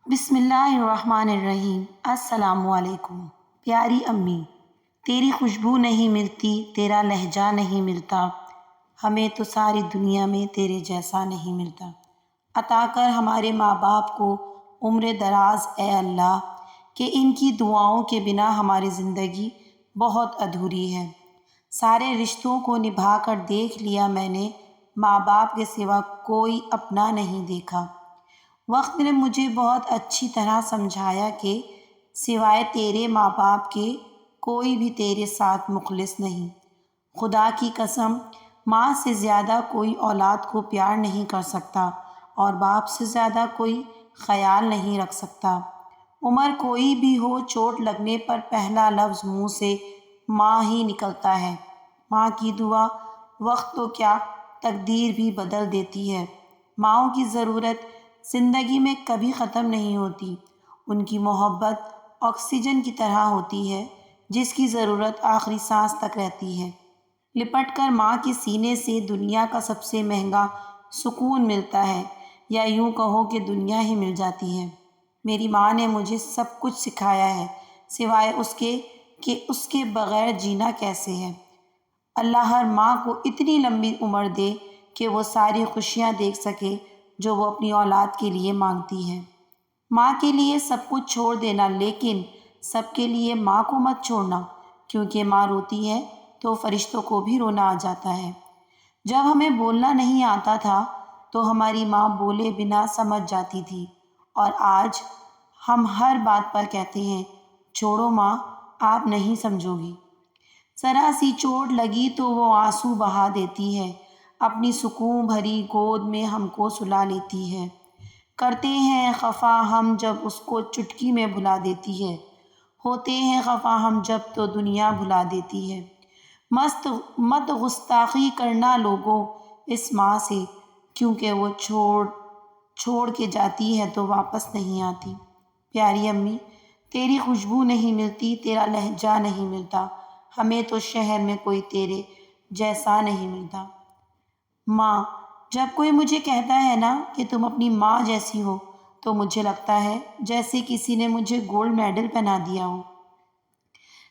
بسم اللہ الرحمن الرحیم۔ السلام علیکم۔ پیاری امی، تیری خوشبو نہیں ملتی، تیرا لہجہ نہیں ملتا، ہمیں تو ساری دنیا میں تیرے جیسا نہیں ملتا۔ عطا کر ہمارے ماں باپ کو عمر دراز اے اللہ، کہ ان کی دعاؤں کے بنا ہماری زندگی بہت ادھوری ہے۔ سارے رشتوں کو نبھا کر دیکھ لیا میں نے، ماں باپ کے سوا کوئی اپنا نہیں دیکھا۔ وقت نے مجھے بہت اچھی طرح سمجھایا کہ سوائے تیرے ماں باپ کے کوئی بھی تیرے ساتھ مخلص نہیں۔ خدا کی قسم، ماں سے زیادہ کوئی اولاد کو پیار نہیں کر سکتا اور باپ سے زیادہ کوئی خیال نہیں رکھ سکتا۔ عمر کوئی بھی ہو، چوٹ لگنے پر پہلا لفظ منہ سے ماں ہی نکلتا ہے۔ ماں کی دعا وقت تو کیا، تقدیر بھی بدل دیتی ہے۔ ماؤں کی ضرورت زندگی میں کبھی ختم نہیں ہوتی۔ ان کی محبت آکسیجن کی طرح ہوتی ہے، جس کی ضرورت آخری سانس تک رہتی ہے۔ لپٹ کر ماں کے سینے سے دنیا کا سب سے مہنگا سکون ملتا ہے، یا یوں کہو کہ دنیا ہی مل جاتی ہے۔ میری ماں نے مجھے سب کچھ سکھایا ہے، سوائے اس کے کہ اس کے بغیر جینا کیسے ہے۔ اللہ ہر ماں کو اتنی لمبی عمر دے کہ وہ ساری خوشیاں دیکھ سکے جو وہ اپنی اولاد کے لیے مانگتی ہے۔ ماں کے لیے سب کچھ چھوڑ دینا، لیکن سب کے لیے ماں کو مت چھوڑنا، کیونکہ ماں روتی ہے تو فرشتوں کو بھی رونا آ جاتا ہے۔ جب ہمیں بولنا نہیں آتا تھا تو ہماری ماں بولے بنا سمجھ جاتی تھی، اور آج ہم ہر بات پر کہتے ہیں، چھوڑو ماں، آپ نہیں سمجھو گی۔ ذرا سی چوٹ لگی تو وہ آنسو بہا دیتی ہے، اپنی سکون بھری گود میں ہم کو سلا لیتی ہے۔ کرتے ہیں خفا ہم جب اس کو چٹکی میں بھلا دیتی ہے، ہوتے ہیں خفا ہم جب تو دنیا بھلا دیتی ہے۔ مت گستاخی کرنا لوگوں اس ماں سے، کیونکہ وہ چھوڑ کے جاتی ہے تو واپس نہیں آتی۔ پیاری امی، تیری خوشبو نہیں ملتی، تیرا لہجہ نہیں ملتا، ہمیں تو شہر میں کوئی تیرے جیسا نہیں ملتا۔ ماں، جب کوئی مجھے کہتا ہے نا کہ تم اپنی ماں جیسی ہو، تو مجھے لگتا ہے جیسے کسی نے مجھے گولڈ میڈل پہنا دیا ہو۔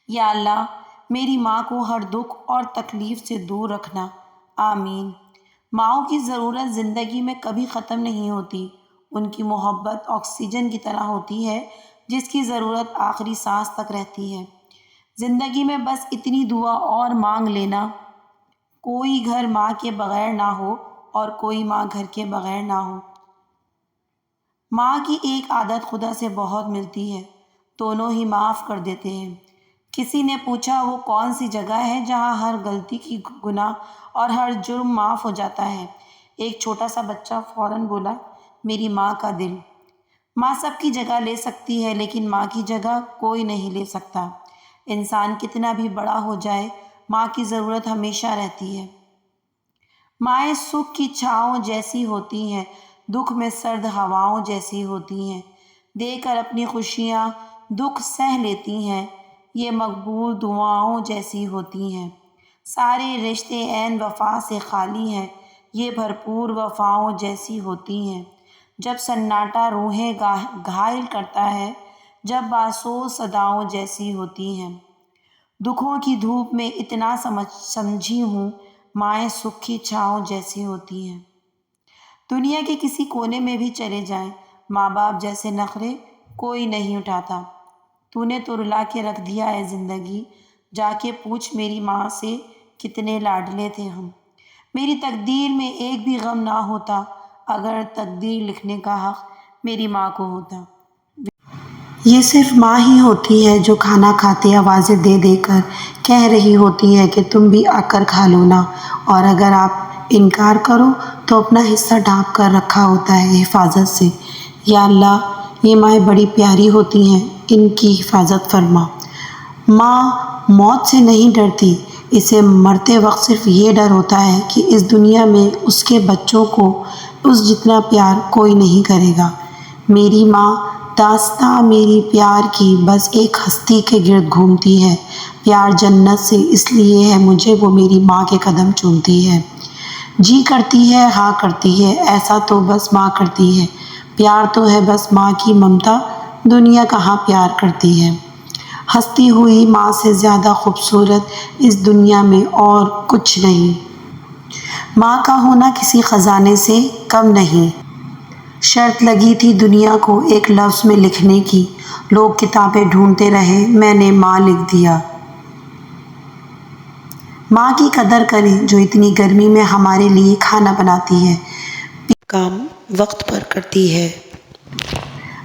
یا اللہ، میری ماں کو ہر دکھ اور تکلیف سے دور رکھنا، آمین۔ ماؤں کی ضرورت زندگی میں کبھی ختم نہیں ہوتی۔ ان کی محبت آکسیجن کی طرح ہوتی ہے، جس کی ضرورت آخری سانس تک رہتی ہے۔ زندگی میں بس اتنی دعا اور مانگ لینا، کوئی گھر ماں کے بغیر نہ ہو اور کوئی ماں گھر کے بغیر نہ ہو۔ ماں کی ایک عادت خدا سے بہت ملتی ہے، دونوں ہی معاف کر دیتے ہیں۔ کسی نے پوچھا وہ کون سی جگہ ہے جہاں ہر غلطی کی گناہ اور ہر جرم معاف ہو جاتا ہے؟ ایک چھوٹا سا بچہ فوراً بولا، میری ماں کا دل۔ ماں سب کی جگہ لے سکتی ہے، لیکن ماں کی جگہ کوئی نہیں لے سکتا۔ انسان کتنا بھی بڑا ہو جائے، ماں کی ضرورت ہمیشہ رہتی ہے۔ مائیں سکھ کی چھاؤں جیسی ہوتی ہیں، دکھ میں سرد ہواؤں جیسی ہوتی ہیں، دے کر اپنی خوشیاں دکھ سہ لیتی ہیں، یہ مقبول دعاؤں جیسی ہوتی ہیں۔ سارے رشتے عین وفا سے خالی ہیں، یہ بھرپور وفاؤں جیسی ہوتی ہیں۔ جب سناٹا روحیں گھائل کرتا ہے، جب باسوز صداؤں جیسی ہوتی ہیں۔ دکھوں کی دھوپ میں اتنا سمجھی ہوں، مائیں سکھ کی چھاؤں جیسی ہوتی ہیں۔ دنیا کے کسی کونے میں بھی چلے جائیں، ماں باپ جیسے نخرے کوئی نہیں اٹھاتا۔ تو نے تو رلا کے رکھ دیا ہے زندگی، جا کے پوچھ میری ماں سے کتنے لاڈلے تھے ہم۔ میری تقدیر میں ایک بھی غم نہ ہوتا، اگر تقدیر لکھنے کا حق میری ماں کو ہوتا۔ یہ صرف ماں ہی ہوتی ہے جو کھانا کھاتے آوازیں دے دے کر کہہ رہی ہوتی ہے کہ تم بھی آ کر کھا لو نا، اور اگر آپ انکار کرو تو اپنا حصہ ڈھانپ کر رکھا ہوتا ہے حفاظت سے۔ یا اللہ، یہ مائیں بڑی پیاری ہوتی ہیں، ان کی حفاظت فرما۔ ماں موت سے نہیں ڈرتی، اسے مرتے وقت صرف یہ ڈر ہوتا ہے کہ اس دنیا میں اس کے بچوں کو اس جتنا پیار کوئی نہیں کرے گا۔ میری ماں داستاں میری پیار کی بس ایک ہستی کے گرد گھومتی ہے، پیار جنت سے اس لیے ہے مجھے وہ میری ماں کے قدم چومتی ہے۔ جی کرتی ہے ہاں کرتی ہے، ایسا تو بس ماں کرتی ہے۔ پیار تو ہے بس ماں کی ممتا، دنیا کہاں پیار کرتی ہے۔ ہنستی ہوئی ماں سے زیادہ خوبصورت اس دنیا میں اور کچھ نہیں۔ ماں کا ہونا کسی خزانے سے کم نہیں۔ شرط لگی تھی دنیا کو ایک لفظ میں لکھنے کی، لوگ کتابیں ڈھونڈتے رہے، میں نے ماں لکھ دیا۔ ماں کی قدر کریں جو اتنی گرمی میں ہمارے لیے کھانا بناتی ہے، کام وقت پر کرتی ہے۔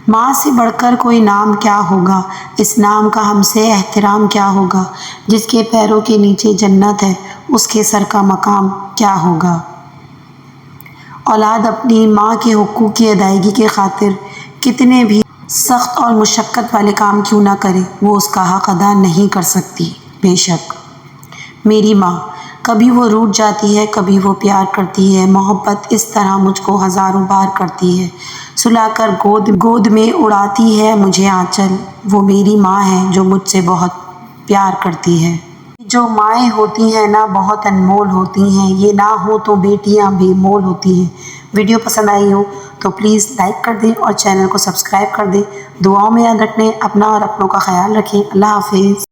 ماں سے بڑھ کر کوئی نام کیا ہوگا، اس نام کا ہم سے احترام کیا ہوگا، جس کے پیروں کے نیچے جنت ہے اس کے سر کا مقام کیا ہوگا۔ اولاد اپنی ماں کے حقوق کی ادائیگی کی خاطر کتنے بھی سخت اور مشقت والے کام کیوں نہ کرے، وہ اس کا حق ادا نہیں کر سکتی۔ بے شک میری ماں، کبھی وہ روٹھ جاتی ہے، کبھی وہ پیار کرتی ہے، محبت اس طرح مجھ کو ہزاروں بار کرتی ہے، سلا کر گود میں اڑاتی ہے مجھے آنچل، وہ میری ماں ہے جو مجھ سے بہت پیار کرتی ہے۔ جو مائیں ہوتی ہیں نا بہت انمول ہوتی ہیں، یہ نہ ہو تو بیٹیاں بے مول ہوتی ہیں۔ ویڈیو پسند آئی ہو تو پلیز لائک کر دیں اور چینل کو سبسکرائب کر دیں۔ دعاؤں میں یاد رکھیں، اپنا اور اپنوں کا خیال رکھیں۔ اللہ حافظ۔